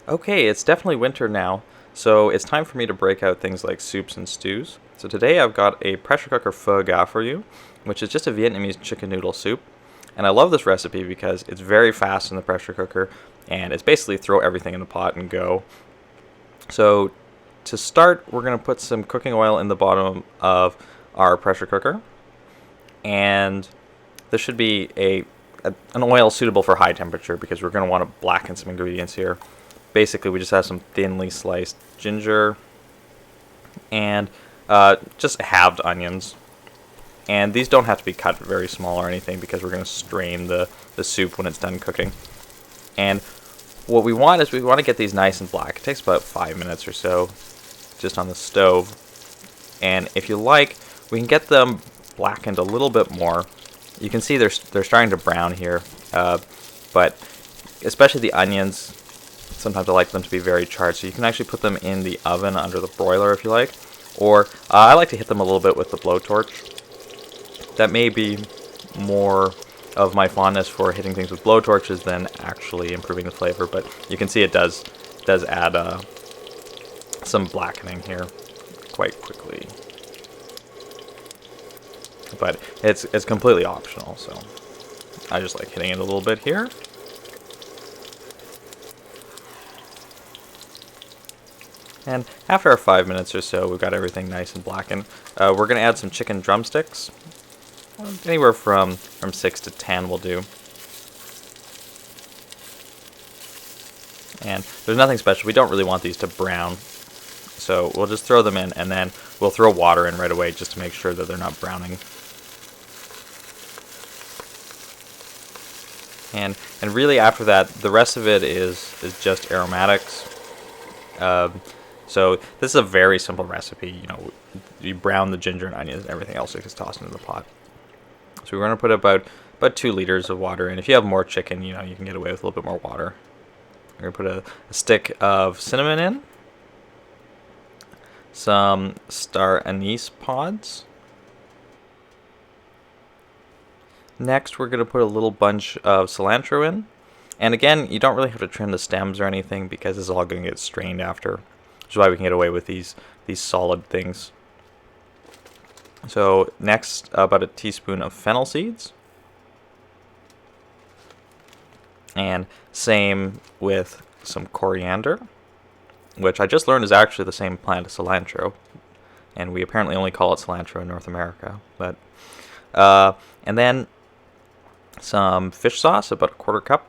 Okay, it's definitely winter now, so it's time for me to break out things like soups and stews. So today I've got a pressure cooker pho ga for you, which is just a Vietnamese chicken noodle soup. And I love this recipe because it's very fast in the pressure cooker, and it's basically throw everything in the pot and go. So to start, we're going to put some cooking oil in the bottom of our pressure cooker, and this should be an oil suitable for high temperature because we're going to want to blacken some ingredients here. Basically, we just have some thinly sliced ginger and just halved onions. And these don't have to be cut very small or anything because we're going to strain the soup when it's done cooking. And what we want is we want to get these nice and black. It takes about 5 minutes or so just on the stove. And if you like, we can get them blackened a little bit more. You can see they're starting to brown here, but especially the onions, sometimes I like them to be very charred, so you can actually put them in the oven under the broiler if you like, or I like to hit them a little bit with the blowtorch. That may be more of my fondness for hitting things with blowtorches than actually improving the flavor, but you can see it does add some blackening here quite quickly. But it's completely optional, so I just like hitting it a little bit here. And after our 5 minutes or so, we've got everything nice and blackened. We're going to add some chicken drumsticks. Anywhere from 6 to 10 will do. And there's nothing special. We don't really want these to brown. So we'll just throw them in, and then we'll throw water in right away just to make sure that they're not browning. And really after that, the rest of it is just aromatics. So this is a very simple recipe. You brown the ginger and onions, and everything else gets tossed into the pot. So we're going to put about 2 liters of water in. If you have more chicken, you can get away with a little bit more water. We're going to put a stick of cinnamon in, some star anise pods. Next, we're going to put a little bunch of cilantro in. And again, you don't really have to trim the stems or anything because this is all going to get strained after. Which is why we can get away with these solid things. So next, about a teaspoon of fennel seeds. And same with some coriander, which I just learned is actually the same plant as cilantro. And we apparently only call it cilantro in North America. But and then some fish sauce, about a 1/4 cup.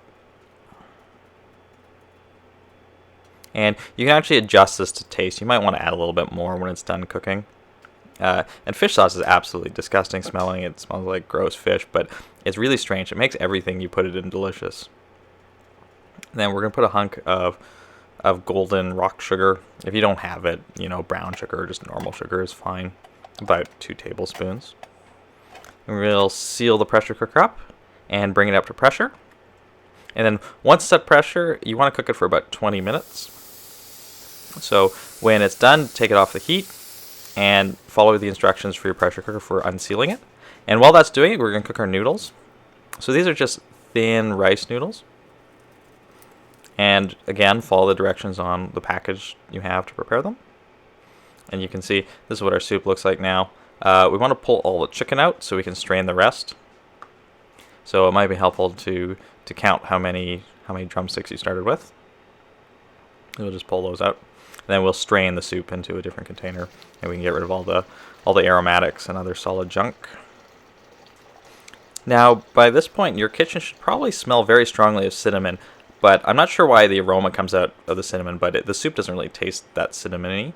And you can actually adjust this to taste. You might want to add a little bit more when it's done cooking. And fish sauce is absolutely disgusting smelling. It smells like gross fish, but it's really strange. It makes everything you put it in delicious. And then we're going to put a hunk of golden rock sugar. If you don't have it, brown sugar or just normal sugar is fine. About 2 tablespoons. And we'll seal the pressure cooker up and bring it up to pressure. And then once it's at pressure, you want to cook it for about 20 minutes. So when it's done, take it off the heat and follow the instructions for your pressure cooker for unsealing it. And while that's doing it, we're going to cook our noodles. So these are just thin rice noodles. And again, follow the directions on the package you have to prepare them. And you can see this is what our soup looks like now. We want to pull all the chicken out so we can strain the rest. So it might be helpful to count how many drumsticks you started with. We'll just pull those out. And then we'll strain the soup into a different container, and we can get rid of all the aromatics and other solid junk. Now, by this point, your kitchen should probably smell very strongly of cinnamon, but I'm not sure why the aroma comes out of the cinnamon, but the soup doesn't really taste that cinnamony.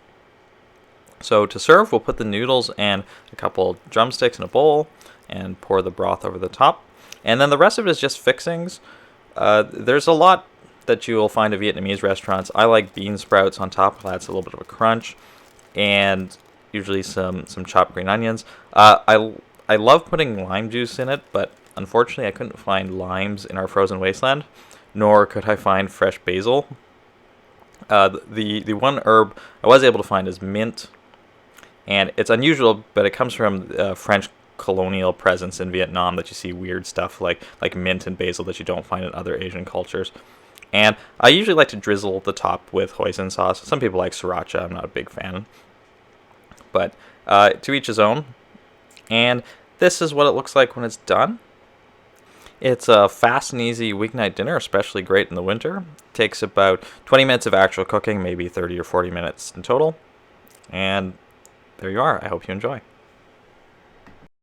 So to serve, we'll put the noodles and a couple drumsticks in a bowl and pour the broth over the top. And then the rest of it is just fixings. There's a lot that you will find at Vietnamese restaurants. I like bean sprouts on top. That's a little bit of a crunch. And usually some chopped green onions. I love putting lime juice in it, but unfortunately I couldn't find limes in our frozen wasteland, nor could I find fresh basil. The one herb I was able to find is mint. And it's unusual, but it comes from French colonial presence in Vietnam that you see weird stuff like mint and basil that you don't find in other Asian cultures. And I usually like to drizzle the top with hoisin sauce. Some people like sriracha. I'm not a big fan. But to each his own. And this is what it looks like when it's done. It's a fast and easy weeknight dinner, especially great in the winter. It takes about 20 minutes of actual cooking, maybe 30 or 40 minutes in total. And there you are. I hope you enjoy.